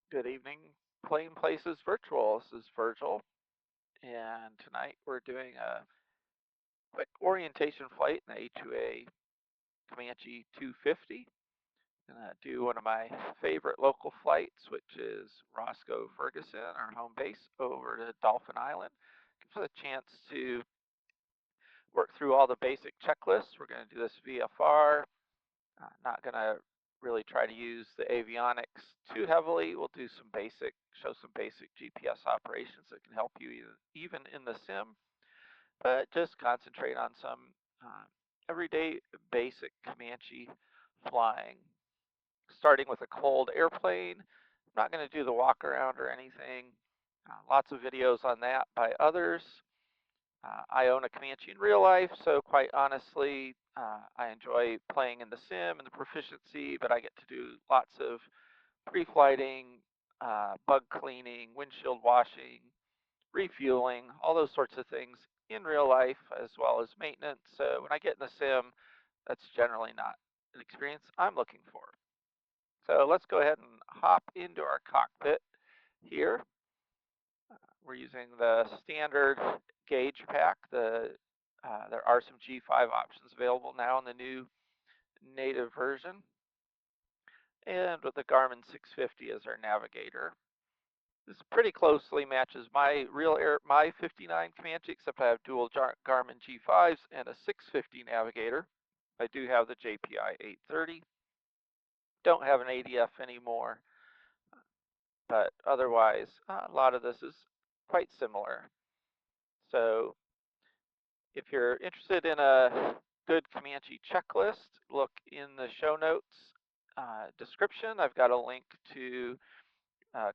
Good evening, Plain Places Virtual. This is Virgil, and tonight we're doing a quick orientation flight in the A2A Comanche 250. Gonna do one of my favorite local flights, which is Roscoe Ferguson, our home base, over to Dauphin Island. Gives us a chance to work through all the basic checklists. We're gonna do this VFR. Not gonna really try to use the avionics too heavily. We'll do show some basic GPS operations that can help you even in the sim, but just concentrate on some uh, everyday basic Comanche flying. Starting with a cold airplane. I'm not going to do the walk around or anything. Lots of videos on that by others. I own a Comanche in real life, so quite honestly, I enjoy playing in the sim and the proficiency, but I get to do lots of pre-flighting, bug cleaning, windshield washing, refueling, all those sorts of things in real life, as well as maintenance. So when I get in the sim, that's generally not an experience I'm looking for. So let's go ahead and hop into our cockpit here. We're using the standard gauge pack. There are some G5 options available now in the new native version. And with the Garmin 650 as our navigator. This pretty closely matches my 59 Comanche, except I have dual Garmin G5s and a 650 navigator. I do have the JPI 830. Don't have an ADF anymore, but otherwise, a lot of this is quite similar. So if you're interested in a good Comanche checklist, look in the show notes description. I've got a link to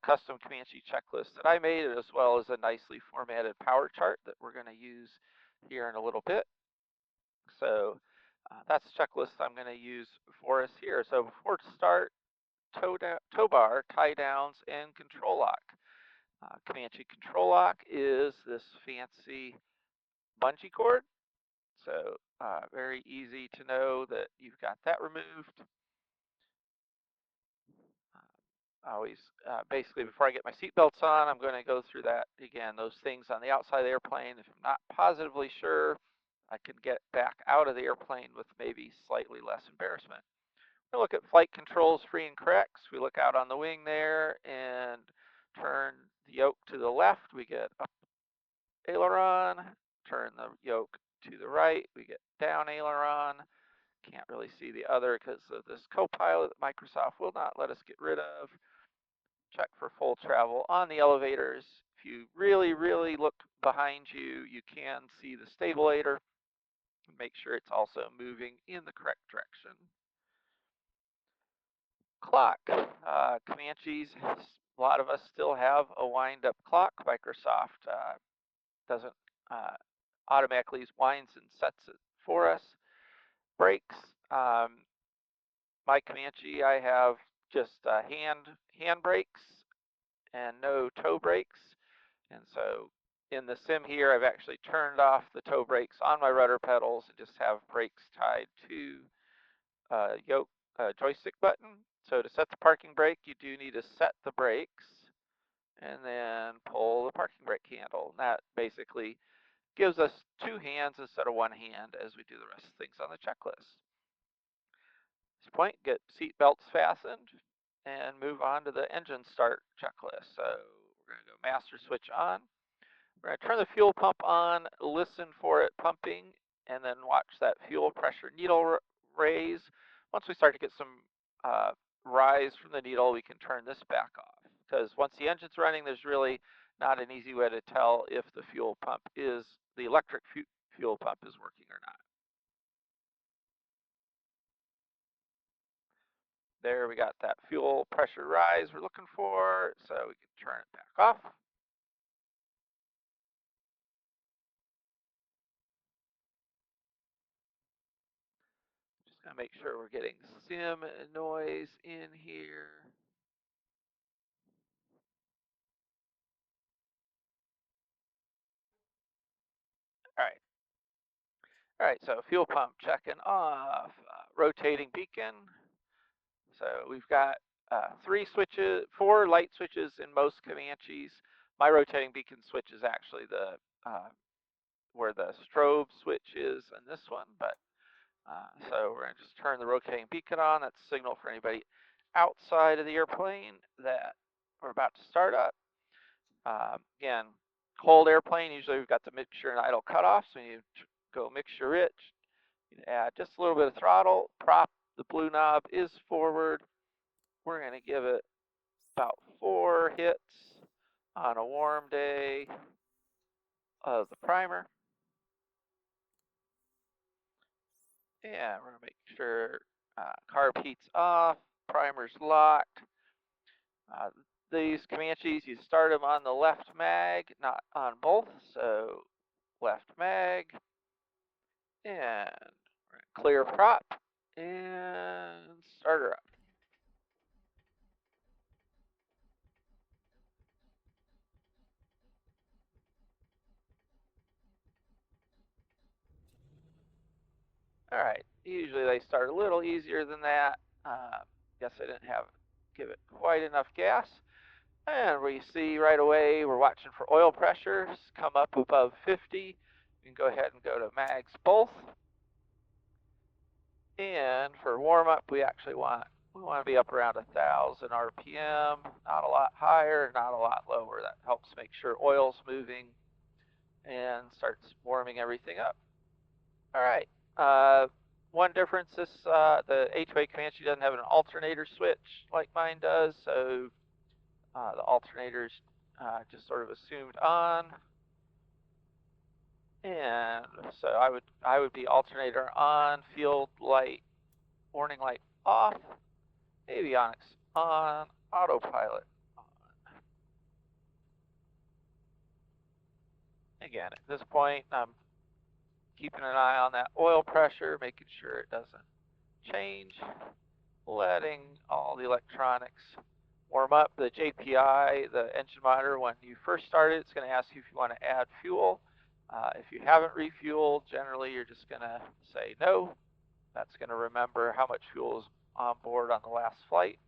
custom Comanche checklist that I made, as well as a nicely formatted power chart that we're going to use here in a little bit. So that's the checklist I'm going to use for us here. So before to start, tow bar, tie downs, and control lock. Comanche control lock is this fancy bungee cord. So very easy to know that you've got that removed. Always, basically, before I get my seatbelts on, I'm going to go through that again. Those things on the outside of the airplane, if I'm not positively sure, I can get back out of the airplane with maybe slightly less embarrassment. We look at flight controls, free and corrects. We look out on the wing there and turn the yoke to the left. We get up aileron. Turn the yoke to the right. We get down aileron. Can't really see the other because of this co-pilot that Microsoft will not let us get rid of. Check for full travel on the elevators. If you really, really look behind you, you can see the stabilator. Make sure it's also moving in the correct direction. Clock. Comanches, a lot of us still have a wind-up clock. Microsoft doesn't automatically winds and sets it for us. Brakes. My Comanche, I have just hand brakes and no toe brakes. And so in the sim here, I've actually turned off the toe brakes on my rudder pedals and just have brakes tied to joystick button. So to set the parking brake, you do need to set the brakes and then pull the parking brake handle. And that basically gives us two hands instead of one hand as we do the rest of the things on the checklist. At this point, get seat belts fastened and move on to the engine start checklist. So we're going to go master switch on. We're going to turn the fuel pump on, listen for it pumping, and then watch that fuel pressure needle raise. Once we start to get some rise from the needle, we can turn this back off. Because once the engine's running, there's really not an easy way to tell if the the electric fuel pump is working or not. There we got that fuel pressure rise we're looking for, so we can turn it back off. Just gonna make sure we're getting sim noise in here. All right. All right, so fuel pump checking off, rotating beacon. So we've got four light switches in most Comanches. My rotating beacon switch is actually the where the strobe switch is in this one, but so we're going to just turn the rotating beacon on. That's a signal for anybody outside of the airplane that we're about to start up. Again, cold airplane, usually we've got the mixture and idle cutoff, so you go mixture rich. You add just a little bit of throttle, prop, the blue knob is forward. We're going to give it about 4 hits on a warm day of the primer. And we're going to make sure carb heat's off, primer's locked. These Comanches, you start them on the left mag, not on both, so left mag. And we're going to clear prop and start her up. All right, usually they start a little easier than that. Guess I didn't give it quite enough gas. And we see right away we're watching for oil pressures come up above 50. You can go ahead and go to mags both. And for warm up, we want to be up around 1,000 RPM, not a lot higher, not a lot lower. That helps make sure oil's moving and starts warming everything up. All right. One difference is the A2A Comanche doesn't have an alternator switch like mine does, so the alternator's just sort of assumed on. And so I would be alternator on, field light, warning light off, avionics on, autopilot on. Again, at this point, I'm keeping an eye on that oil pressure, making sure it doesn't change, letting all the electronics warm up. The JPI, the engine monitor, when you first start it, it's going to ask you if you want to add fuel. If you haven't refueled, generally you're just going to say no. That's going to remember how much fuel is on board on the last flight.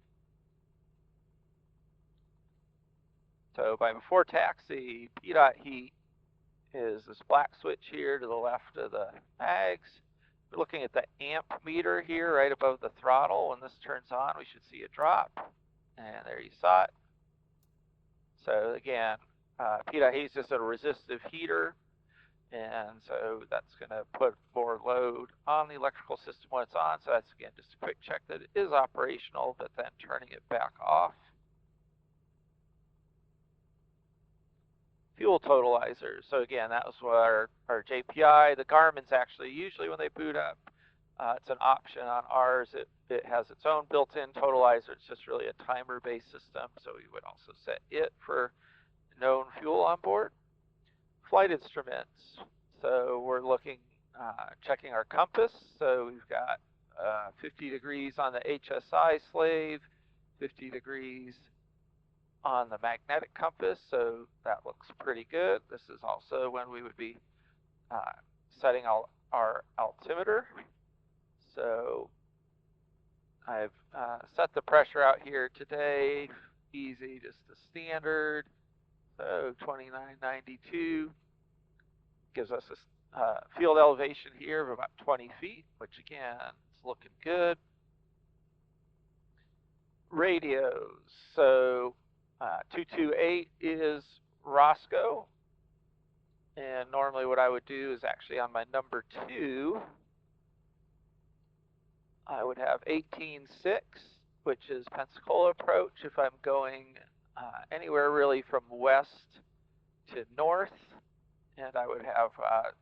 So by before taxi, PDOT heat is this black switch here to the left of the mags. We're looking at the amp meter here right above the throttle. When this turns on, we should see a drop. And there you saw it. So again, PDOT heat is just a resistive heater. And so that's going to put more load on the electrical system when it's on. So that's, again, just a quick check that it is operational, but then turning it back off. Fuel totalizer. So again, that was what our JPI. The Garmin's actually, usually when they boot up, it's an option on ours. It has its own built-in totalizer. It's just really a timer-based system. So we would also set it for known fuel on board. Flight instruments. So we're looking, checking our compass. So we've got 50 degrees on the HSI slave, 50 degrees on the magnetic compass. So that looks pretty good. This is also when we would be setting our altimeter. So I've set the pressure out here today. Easy, just the standard. So 2992. Gives us a field elevation here of about 20 feet, which again is looking good. Radios. So 228 is Roscoe. And normally what I would do is actually on my number 2, I would have 18.6, which is Pensacola approach if I'm going anywhere really from west to north. And I would have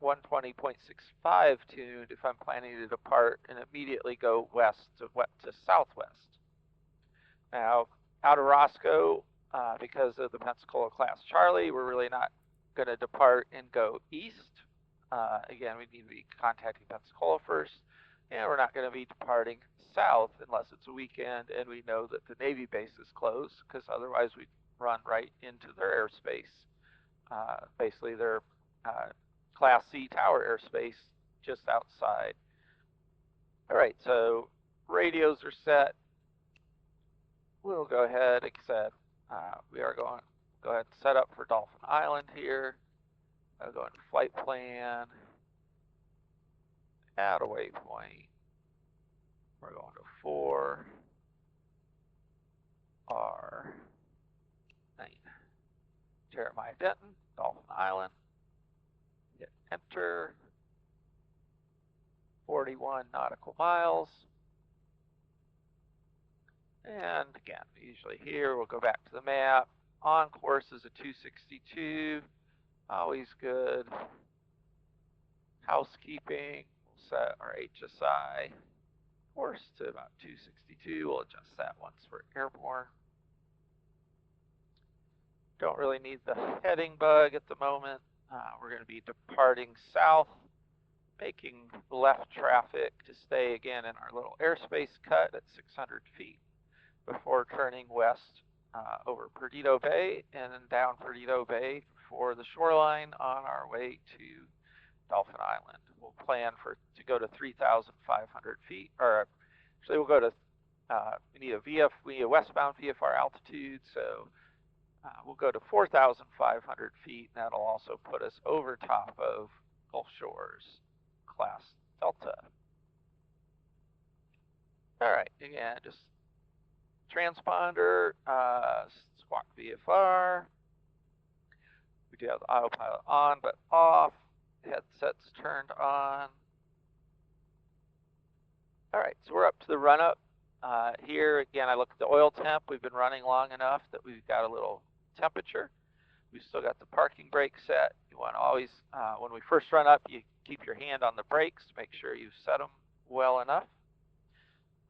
120.65 tuned if I'm planning to depart and immediately go west to southwest. Now, out of Roscoe, because of the Pensacola class Charlie, we're really not going to depart and go east. Again, we need to be contacting Pensacola first, and we're not going to be departing south unless it's a weekend and we know that the Navy base is closed, because otherwise we'd run right into their airspace. Basically, their Class C tower airspace just outside. All right, so radios are set. we'll go ahead, like I said, we are going to go ahead and set up for Dauphin Island here. I'll go into flight plan, add a waypoint. We're going to 4R9. Jeremiah Denton, Dauphin Island. Hit enter. 41 nautical miles. And again, usually here, we'll go back to the map. On course is a 262. Always good. Housekeeping, we'll set our HSI course to about 262. We'll adjust that once we're airborne. Don't really need the heading bug at the moment. We're going to be departing south, making left traffic to stay again in our little airspace cut at 600 feet before turning west over Perdido Bay and then down Perdido Bay for the shoreline on our way to Dauphin Island. We'll plan to go to 3,500 feet, or actually we'll go to, we need a westbound VFR altitude, so we'll go to 4,500 feet, and that'll also put us over top of Gulf Shores class Delta. All right, again, just transponder, squawk VFR. We do have the autopilot on but off. Headsets turned on. All right, so we're up to the run-up. Here, again, I look at the oil temp. We've been running long enough that we've got a little temperature. We've still got the parking brake set. You want to always, when we first run up, you keep your hand on the brakes to make sure you set them well enough.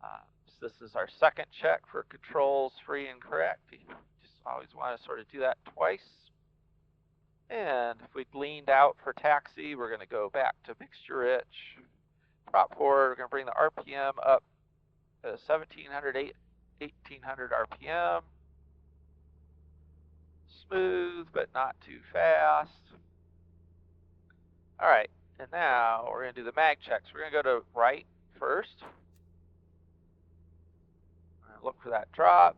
So this is our second check for controls free and correct. You just always want to sort of do that twice. And if we'd leaned out for taxi, we're going to go back to mixture rich. Prop forward, we're going to bring the RPM up to 1,700, 1,800 RPM. Smooth, but not too fast. All right, and now we're going to do the mag checks. We're going to go to right first. We're going to look for that drop.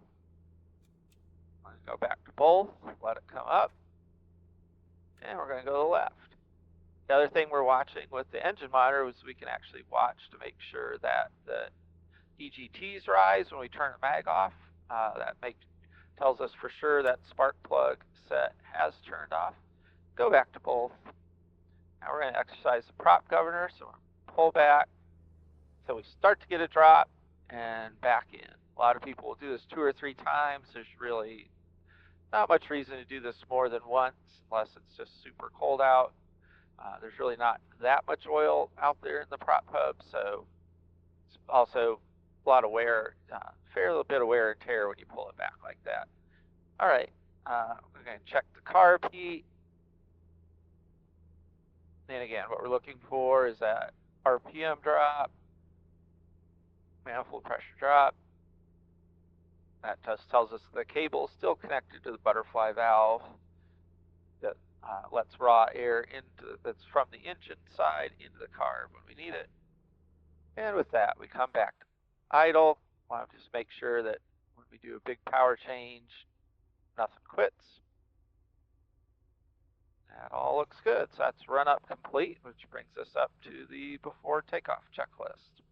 I'm going to go back to both, let it come up. And we're going to go to the left. The other thing we're watching with the engine monitor is we can actually watch to make sure that the EGTs rise when we turn the mag off. That tells us for sure that spark plug set has turned off. Go back to both. Now we're going to exercise the prop governor, so we're going to pull back so we start to get a drop and back in. A lot of people will do this 2 or 3 times. There's really not much reason to do this more than once unless it's just super cold out. There's really not that much oil out there in the prop hub, so it's also a lot of wear, fair little bit of wear and tear when you pull it back like that. All right, we're going to check the carb heat. And again, what we're looking for is that RPM drop, manifold pressure drop. That just tells us the cable is still connected to the butterfly valve that lets raw air that's from the engine side into the carb when we need it. And with that, we come back to idle. We want to just make sure that when we do a big power change, nothing quits. That all looks good. So that's run up complete, which brings us up to the before takeoff checklist.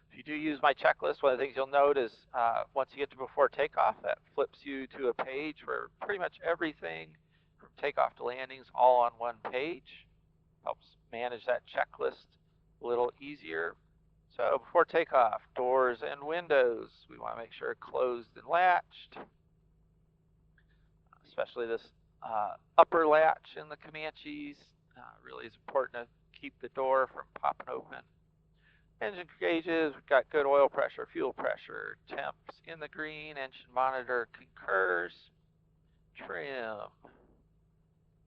If you do use my checklist, one of the things you'll note is once you get to before takeoff, that flips you to a page where pretty much everything from takeoff to landing is all on one page. Helps manage that checklist a little easier. So before takeoff, doors and windows, we want to make sure closed and latched, especially this upper latch in the Comanches. Really is important to keep the door from popping open. Engine gauges, we've got good oil pressure, fuel pressure, temps in the green, engine monitor concurs. Trim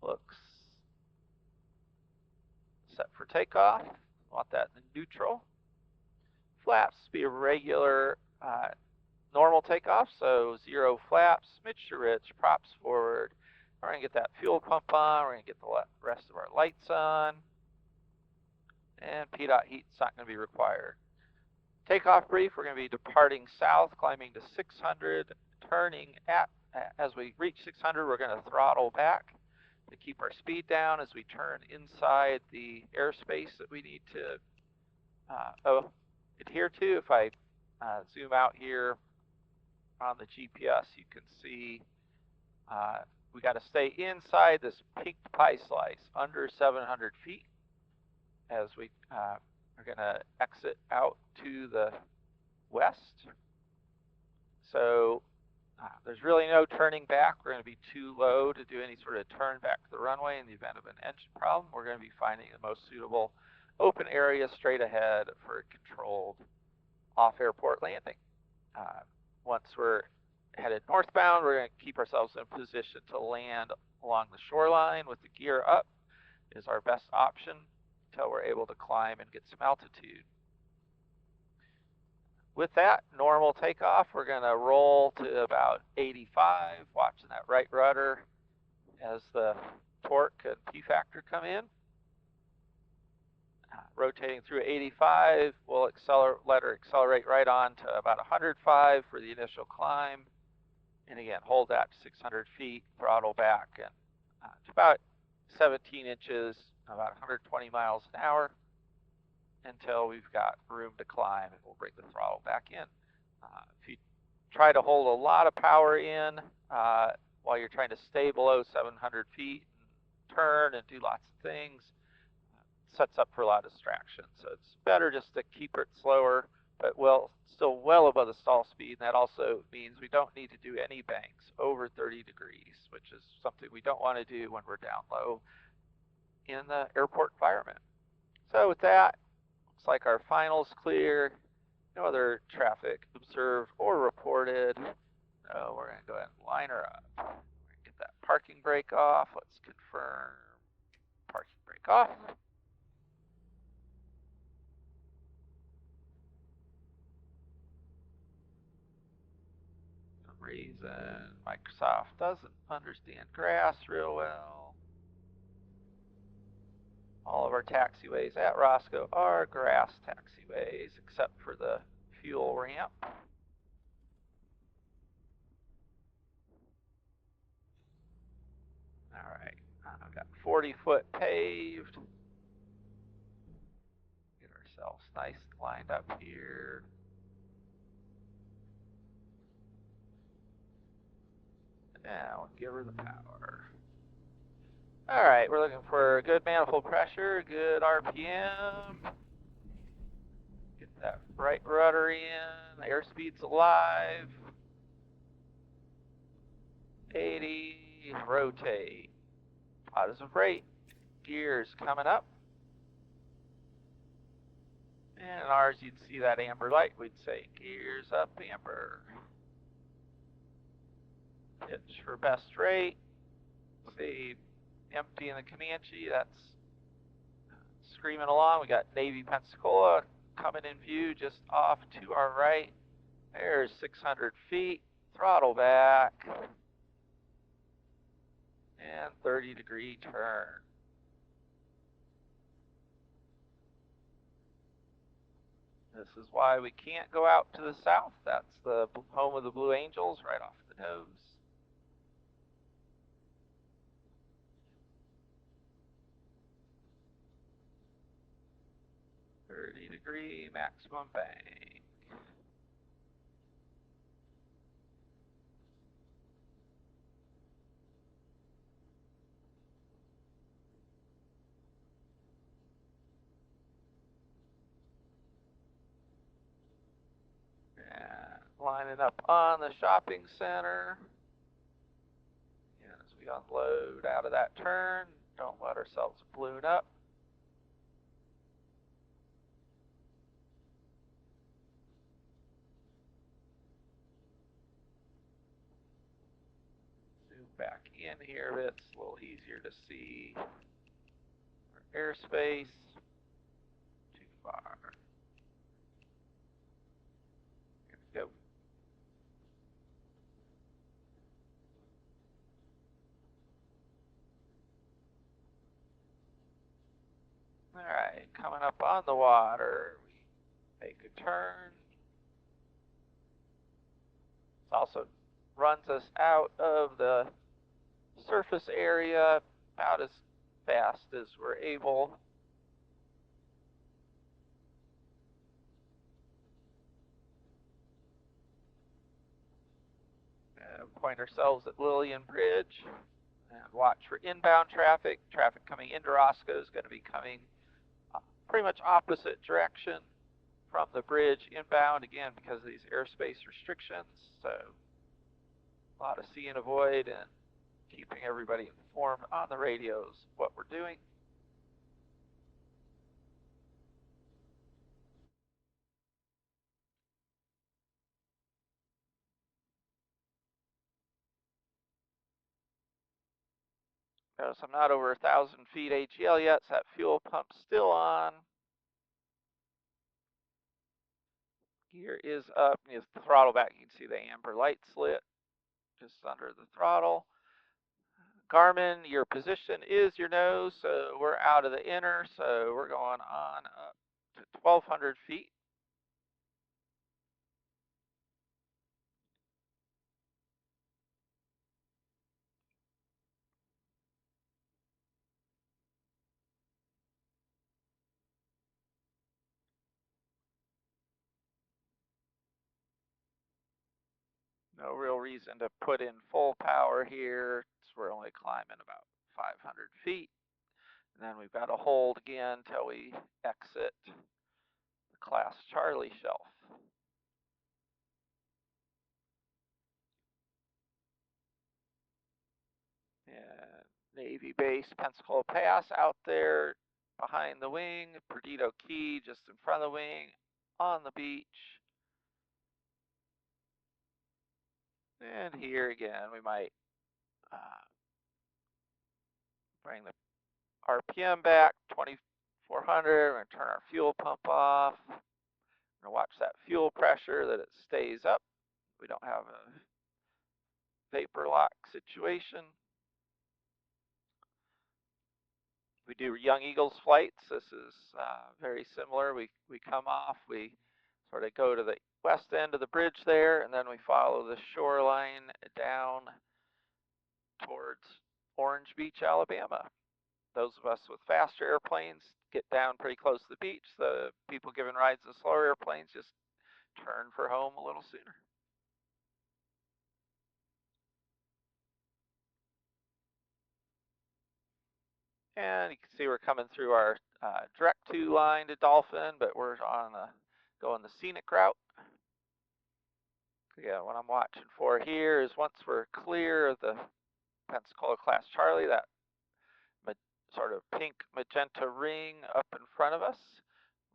looks set for takeoff. Want that in neutral. Flaps be a regular normal takeoff, so 0 flaps, mixture rich, props forward. We're going to get that fuel pump on. We're going to get the rest of our lights on. And P-dot heat's not going to be required. Takeoff brief, we're going to be departing south, climbing to 600, turning as we reach 600, we're going to throttle back to keep our speed down as we turn inside the airspace that we need to adhere to. If I zoom out here on the GPS, you can see we got to stay inside this peaked pie slice under 700 feet as we are going to exit out to the west. So there's really no turning back. We're going to be too low to do any sort of turn back to the runway in the event of an engine problem. We're going to be finding the most suitable open area straight ahead for a controlled off-airport landing. Once we're headed northbound, we're going to keep ourselves in position to land along the shoreline with the gear up is our best option until we're able to climb and get some altitude. With that normal takeoff, we're going to roll to about 85, watching that right rudder as the torque and P factor come in. Rotating through 85, we'll let her accelerate right on to about 105 for the initial climb. And again, hold that to 600 feet, throttle back, and to about 17 inches, about 120 miles an hour, until we've got room to climb, and we'll bring the throttle back in. If you try to hold a lot of power in while you're trying to stay below 700 feet, and turn and do lots of things, sets up for a lot of distraction. So it's better just to keep it slower, but still well above the stall speed. And that also means we don't need to do any banks over 30 degrees, which is something we don't want to do when we're down low in the airport environment. So with that, looks like our final's clear. No other traffic observed or reported. So we're going to go ahead and line her up. We're going to get that parking brake off. Let's confirm parking brake off. For some reason, Microsoft doesn't understand grass real well. All of our taxiways at Roscoe are grass taxiways, except for the fuel ramp. All right, I've got 40-foot paved. Get ourselves nice and lined up here. Now give her the power. All right, we're looking for good manifold pressure, good RPM. Get that right rudder in, the airspeed's alive. 80, rotate. Positive rate, gears coming up. And in ours, you'd see that amber light. We'd say gears up, amber. Pitch for best rate. See, empty in the Comanche. That's screaming along. We got Navy Pensacola coming in view just off to our right. There's 600 feet. Throttle back. And 30-degree turn. This is why we can't go out to the south. That's the home of the Blue Angels, right off the nose. .30-degree maximum bank. Lining up on the shopping center. And as we unload out of that turn, don't let ourselves balloon up. Zoom back in here a bit, it's a little easier to see our airspace. Too far. Here we go. All right, coming up on the water, we make a turn. This also runs us out of the surface area about as fast as we're able. Point ourselves at Lillian Bridge and watch for inbound traffic. Traffic coming into Roscoe is going to be coming pretty much opposite direction from the bridge inbound, again, because of these airspace restrictions. So a lot of see and avoid and keeping everybody informed on the radios what we're doing. Notice I'm not over 1,000 feet AGL yet, so that fuel pump's still on. Gear is up. As the throttle back, you can see the amber light slit just under the throttle. Garmin, your position is your nose, so we're out of the inner, so we're going on up to 1,200 feet. No real reason to put in full power here. So we're only climbing about 500 feet. And then we've got to hold again till we exit the Class Charlie shelf. And Navy base, Pensacola Pass out there behind the wing, Perdido Key just in front of the wing, on the beach. And here again, we might bring the RPM back, 2,400. We're going to turn our fuel pump off. We're going to watch that fuel pressure, that it stays up. We don't have a vapor lock situation. We do Young Eagles flights. This is very similar. We come off, we sort of go to the west end of the bridge there, and then we follow the shoreline down towards Orange Beach, Alabama. Those of us with faster airplanes get down pretty close to the beach. The people giving rides in slower airplanes just turn for home a little sooner. And you can see we're coming through our direct to line to Dauphin, but we're on going the scenic route. Yeah, what I'm watching for here is once we're clear of the Pensacola Class Charlie, that sort of pink magenta ring up in front of us,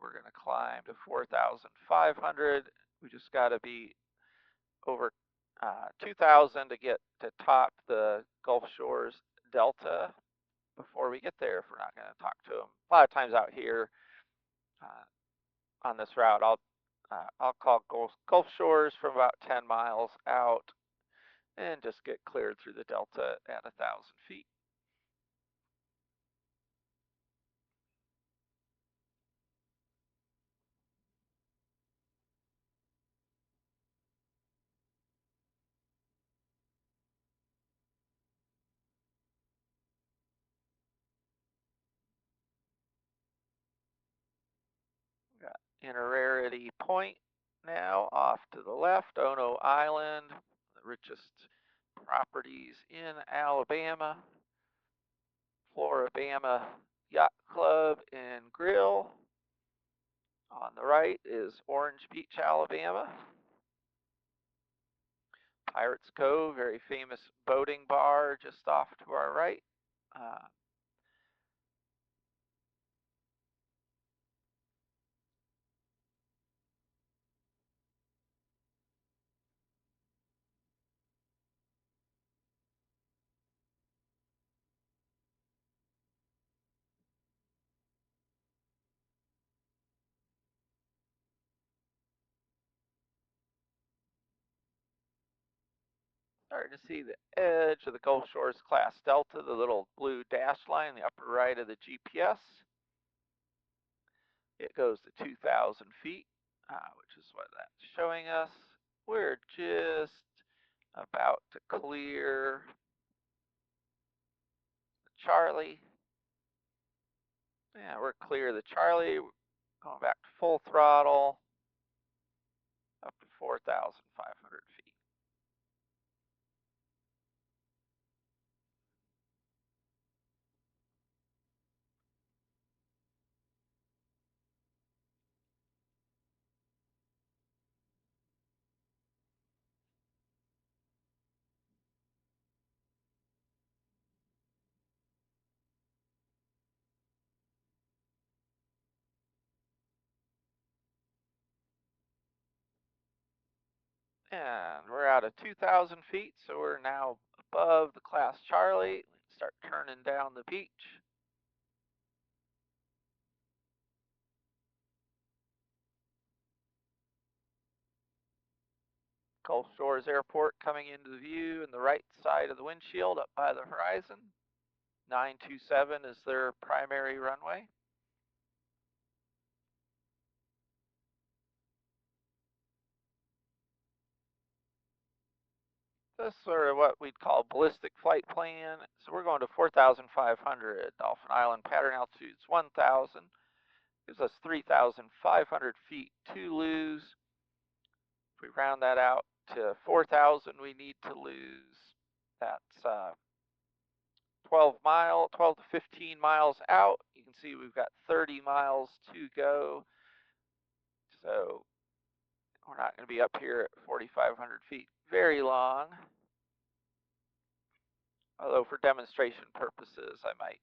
we're going to climb to 4,500. We just got to be over 2,000 to get to top the Gulf Shores Delta before we get there if we're not going to talk to them. A lot of times out here on this route, I'll call Gulf Shores from about 10 miles out and just get cleared through the Delta at 1,000 feet. Got Inner Point now off to the left, Ono Island, the richest properties in Alabama. Floribama Yacht Club and Grill. On the right is Orange Beach, Alabama. Pirates Cove, very famous boating bar just off to our right. Starting to see the edge of the Gulf Shores Class Delta, the little blue dashed line in the upper right of the GPS. It goes to 2,000 feet. which is what that's showing us. We're just about to clear the Charlie. Yeah, we're clear the Charlie. Going back to full throttle, up to 4,500 feet. And we're out of 2,000 feet, so we're now above the class Charlie. Let's start turning down the beach. Gulf Shores Airport coming into view in the right side of the windshield up by the horizon. 927 is their primary runway. This is sort of what we'd call ballistic flight plan. So we're going to 4,500. Dauphin Island pattern altitude is 1,000. Gives us 3,500 feet to lose. If we round that out to 4,000, we need to lose. That's 12 to 15 miles out. You can see we've got 30 miles to go. So we're not going to be up here at 4,500 feet very long. Although for demonstration purposes, I might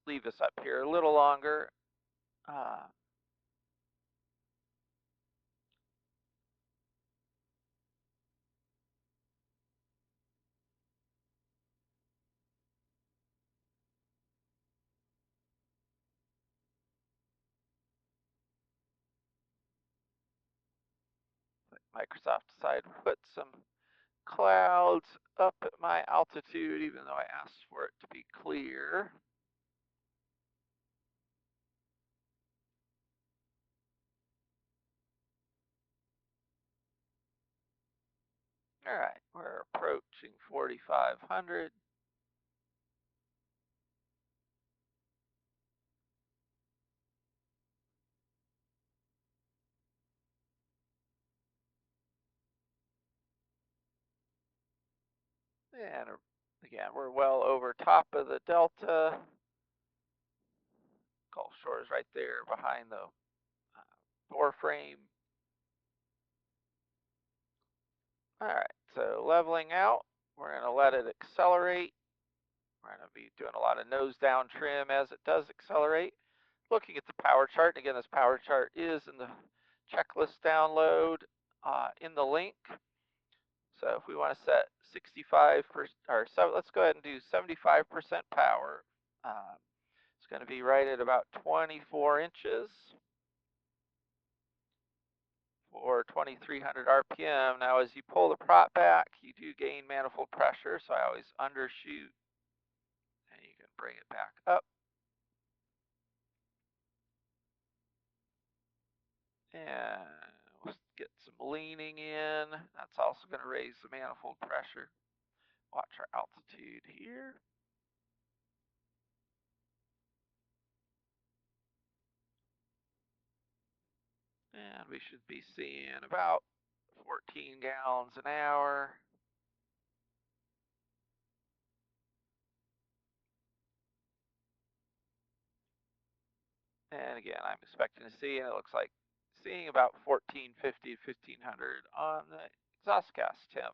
leave us up here a little longer. Microsoft decided to put some clouds up at my altitude, even though I asked for it to be clear. All right, we're approaching 4,500. And again, we're well over top of the delta. Gulf Shores right there behind the door frame. All right, so leveling out, we're going to let it accelerate. We're going to be doing a lot of nose down trim as it does accelerate. Looking at the power chart, and again, this power chart is in the checklist download in the link. So if we want to set 65%, or so, let's go ahead and do 75% power. It's going to be right at about 24 inches for 2,300 RPM. Now, as you pull the prop back, you do gain manifold pressure, so I always undershoot, and you can bring it back up. And we'll get some leaning in. That's also going to raise the manifold pressure. Watch our altitude here. And we should be seeing about 14 gallons an hour. And again, I'm expecting to see, and it looks like seeing about 1450 to 1500 on the exhaust gas temp.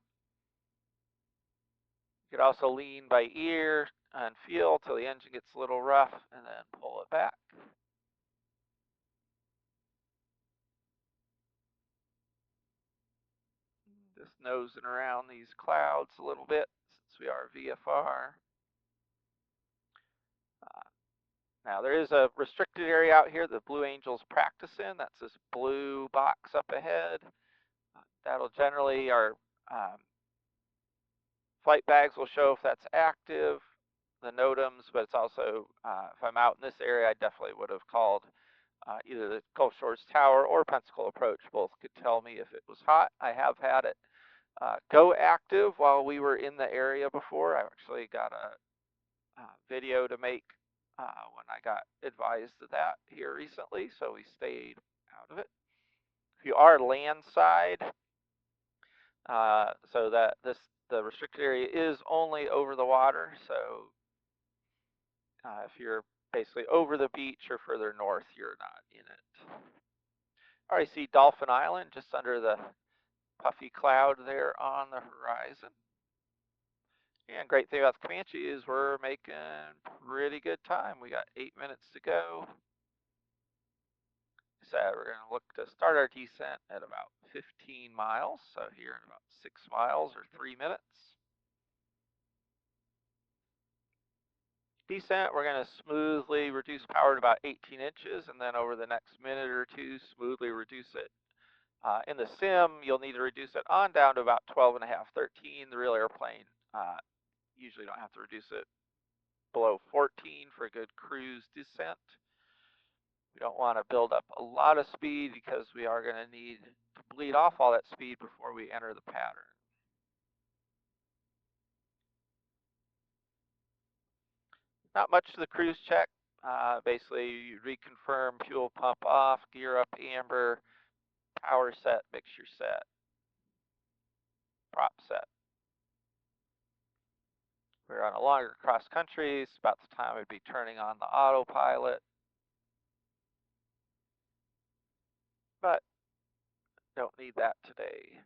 You could also lean by ear and feel till the engine gets a little rough and then pull it back. Just nosing around these clouds a little bit since we are VFR. Now there is a restricted area out here that Blue Angel's practice in. That's this blue box up ahead. That'll generally, our flight bags will show if that's active, the NOTAMs, but it's also, if I'm out in this area, I definitely would have called either the Gulf Shores Tower or Pensacola Approach both could tell me if it was hot. I have had it go active while we were in the area before. I actually got a video to make when I got advised of that here recently, so we stayed out of it. If you are landside, so that the restricted area is only over the water, so if you're basically over the beach or further north, you're not in it. All right, see Dauphin Island just under the puffy cloud there on the horizon. And great thing about the Comanche is we're making pretty good time. We got 8 minutes to go. So we're going to look to start our descent at about 15 miles. So here in about 6 miles or 3 minutes. Descent, we're going to smoothly reduce power to about 18 inches, and then over the next minute or two, smoothly reduce it. In the sim, you'll need to reduce it on down to about 12 and a half, 13. The real airplane, usually don't have to reduce it below 14 for a good cruise descent. We don't want to build up a lot of speed because we are going to need to bleed off all that speed before we enter the pattern. Not much to the cruise check. Basically, you reconfirm fuel pump off, gear up amber, power set, mixture set, prop set. We're on a longer cross country. It's about the time we'd be turning on the autopilot. But don't need that today.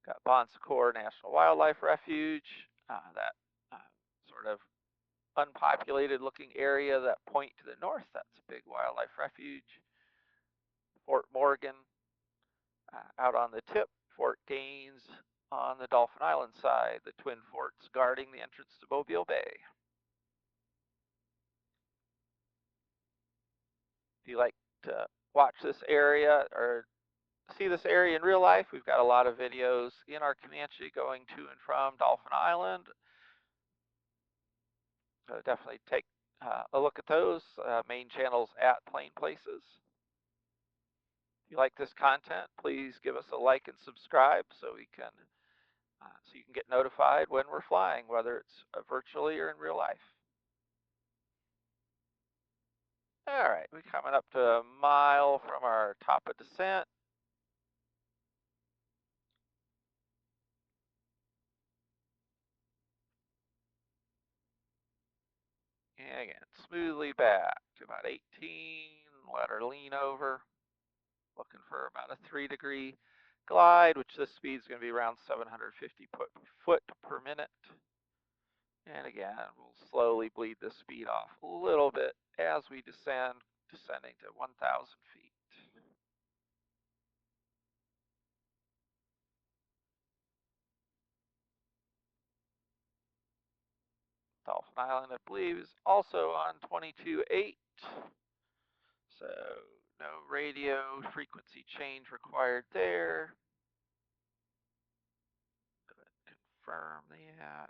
Got Bon Secours National Wildlife Refuge, that sort of unpopulated looking area, that point to the north, that's a big wildlife refuge. Fort Morgan out on the tip, Fort Gaines on the Dauphin Island side, the twin forts guarding the entrance to Mobile Bay. If you like to watch this area or see this area in real life, we've got a lot of videos in our Comanche going to and from Dauphin Island. So definitely take a look at those main channels at Plane Places. If you like this content, please give us a like and subscribe so we can so you can get notified when we're flying, whether it's virtually or in real life. All right, we're coming up to a mile from our top of descent. And again, smoothly back to about 18, let her lean over. Looking for about a 3-degree glide, which this speed is going to be around 750 foot per minute. And again, we'll slowly bleed the speed off a little bit as we descend, descending to 1,000 feet. Dauphin Island, I believe, is also on 22.8. So no radio frequency change required there. Go ahead and confirm that.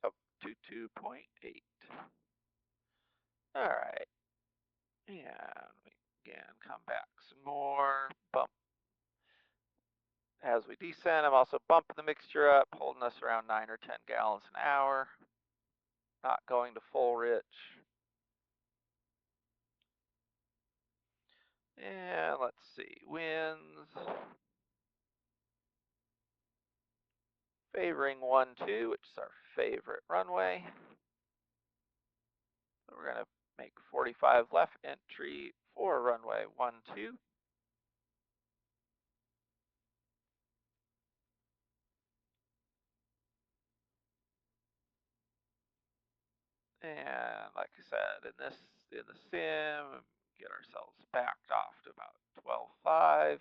Up to 2.8. All right. And we again come back some more. Bump. As we descend, I'm also bumping the mixture up, holding us around 9 or 10 gallons an hour. Not going to full rich. And let's see, winds. Favoring 1-2, which is our favorite runway. So we're going to make 45 left entry for runway 12. And like I said, in the sim, get ourselves backed off to about 12.5.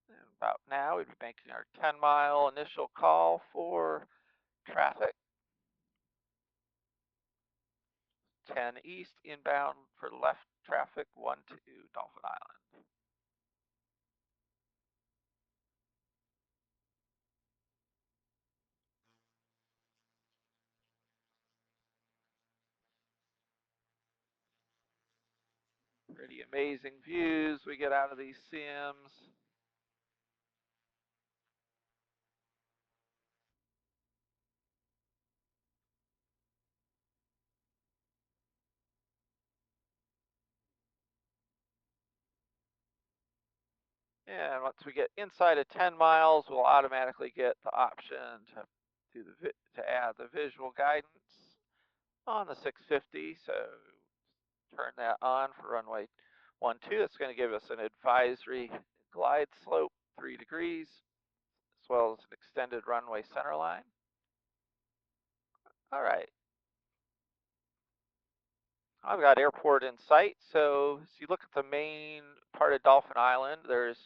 And about now, we'd be making our 10-mile initial call for traffic. 10 east, inbound for left traffic 12 Dauphin Island. Pretty amazing views we get out of these sims. And once we get inside of 10 miles, we'll automatically get the option to add the visual guidance on the 650. So turn that on for runway 12. It's going to give us an advisory glide slope 3 degrees, as well as an extended runway centerline. All right. I've got airport in sight. So as you look at the main part of Dauphin Island, there's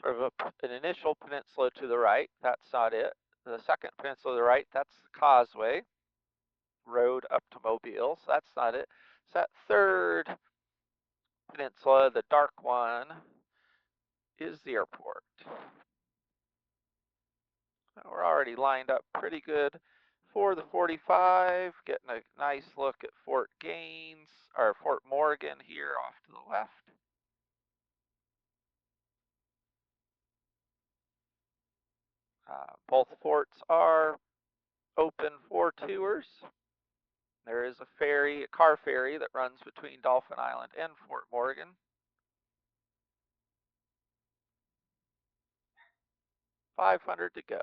sort of an initial peninsula to the right. That's not it. The second peninsula to the right, that's the causeway road up to Mobile. So that's not it. So that third peninsula, the dark one, is the airport. We're already lined up pretty good for the 45, getting a nice look at Fort Gaines, or Fort Morgan here off to the left. Both forts are open for tours. There is a car ferry that runs between Dauphin Island and Fort Morgan. 500 to go.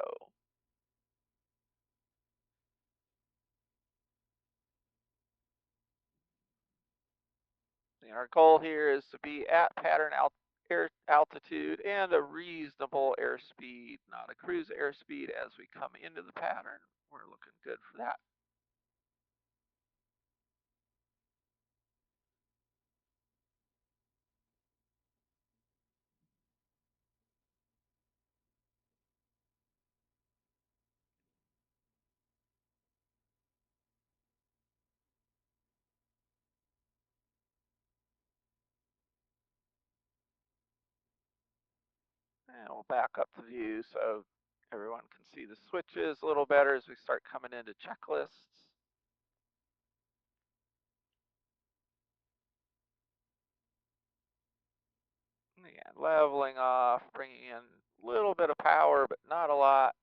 And our goal here is to be at pattern air altitude and a reasonable airspeed, not a cruise airspeed as we come into the pattern. We're looking good for that. And we'll back up the view so everyone can see the switches a little better as we start coming into checklists. Again, leveling off, bringing in a little bit of power, but not a lot.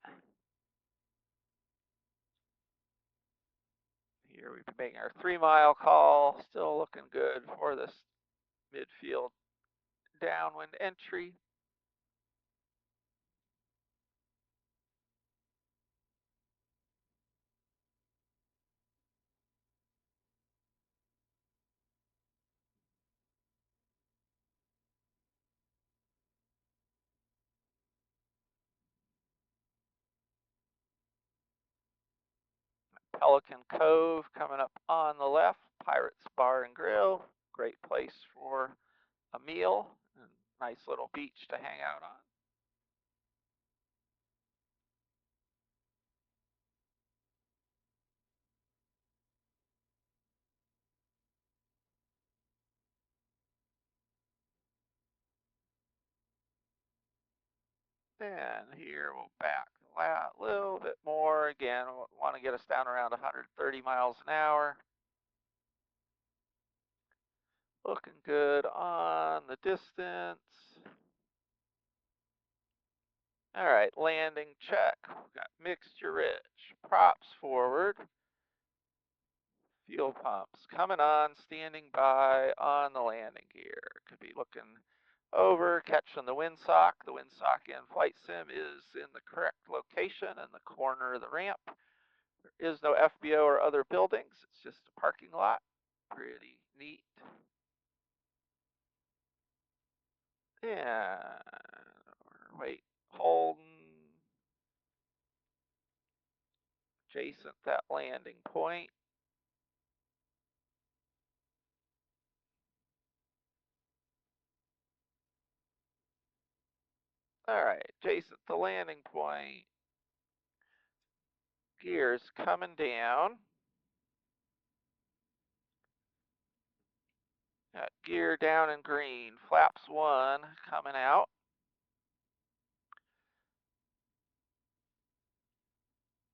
Here we've been making our 3-mile call, still looking good for this midfield downwind entry. Pelican Cove coming up on the left, Pirates Bar and Grill, great place for a meal, and nice little beach to hang out on. And here we'll back a little bit more. Again, we want to get us down around 130 miles an hour. Looking good on the distance. All right, landing check. We've got mixture rich, props forward, fuel pumps coming on, standing by on the landing gear. Could be looking over, catching the windsock. The windsock in Flight Sim is in the correct location in the corner of the ramp. There is no FBO or other buildings. It's just a parking lot. Pretty neat. Yeah. Wait, holding adjacent that landing point. All right, adjacent the landing point. Gears coming down. Got gear down in green, flaps 1 coming out.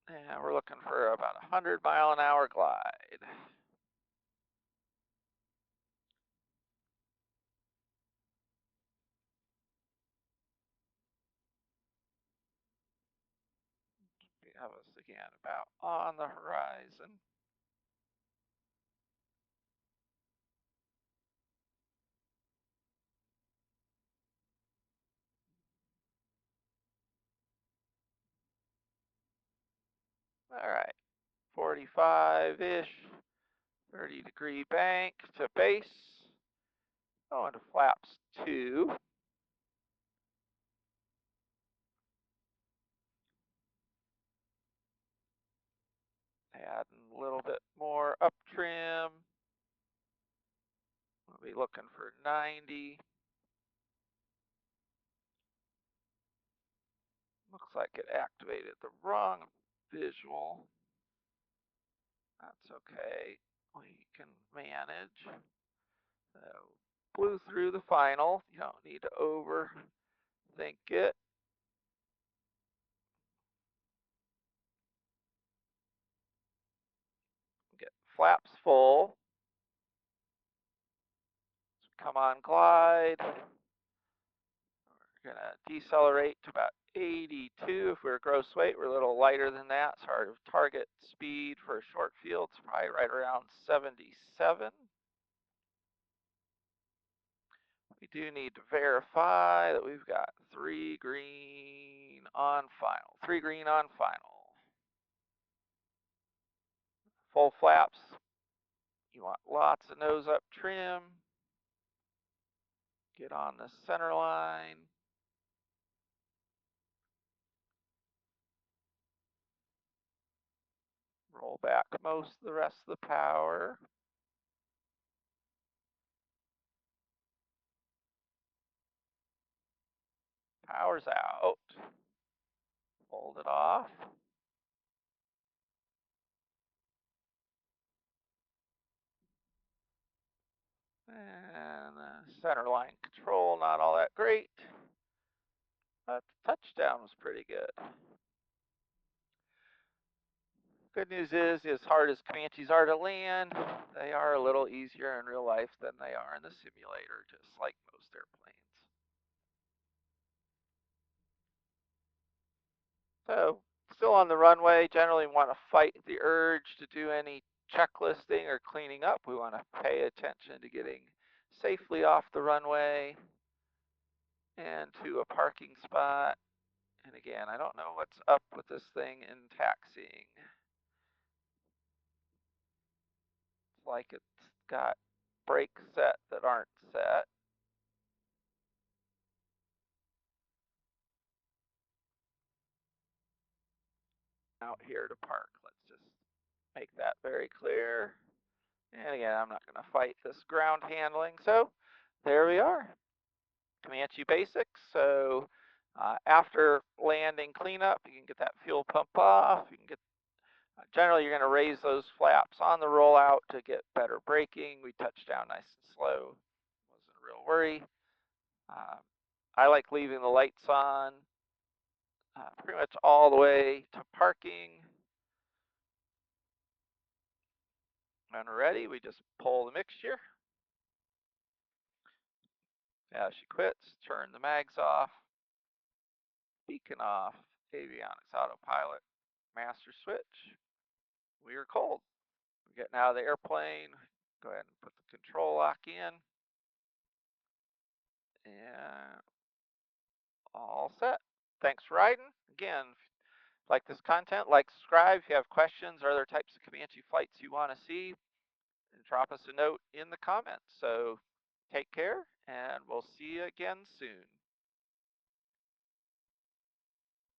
And we're looking for about a 100-mile-an-hour glide. We have us again about on the horizon. All right, 45-ish, 30-degree bank to base. Going to flaps 2. Adding a little bit more up trim. We'll be looking for 90. Looks like it activated the wrong visual. That's okay. We can manage. So blew through the final. You don't need to overthink it. Get flaps full. Come on, glide. We're gonna decelerate to about 82. If we're gross weight, we're a little lighter than that. So our target speed for short fields probably right around 77. We do need to verify that we've got 3 green on final. 3 green on final. Full flaps. You want lots of nose up trim. Get on the center line. Roll back most of the rest of the power. Power's out. Hold it off. And center line control, not all that great. But the touchdown was pretty good. Good news is, as hard as Comanches are to land, they are a little easier in real life than they are in the simulator, just like most airplanes. So, still on the runway, generally want to fight the urge to do any checklisting or cleaning up. We want to pay attention to getting safely off the runway and to a parking spot. And again, I don't know what's up with this thing in taxiing. It's like it's got brakes set that aren't set. Out here to park. Let's just make that very clear. And again, I'm not going to fight this ground handling. So there we are. Comanche basics. So after landing cleanup, you can get that fuel pump off. You can get generally you're going to raise those flaps on the rollout to get better braking. We touched down nice and slow. Wasn't a real worry. I like leaving the lights on pretty much all the way to parking. When we're ready, we just pull the mixture. As she quits, turn the mags off, beacon off, Avionix autopilot, master switch. We are cold. We're getting out of the airplane. Go ahead and put the control lock in. And all set. Thanks for riding. Again, if you like this content, like, subscribe. If you have questions or other types of Comanche flights you want to see, drop us a note in the comments. So take care, and we'll see you again soon.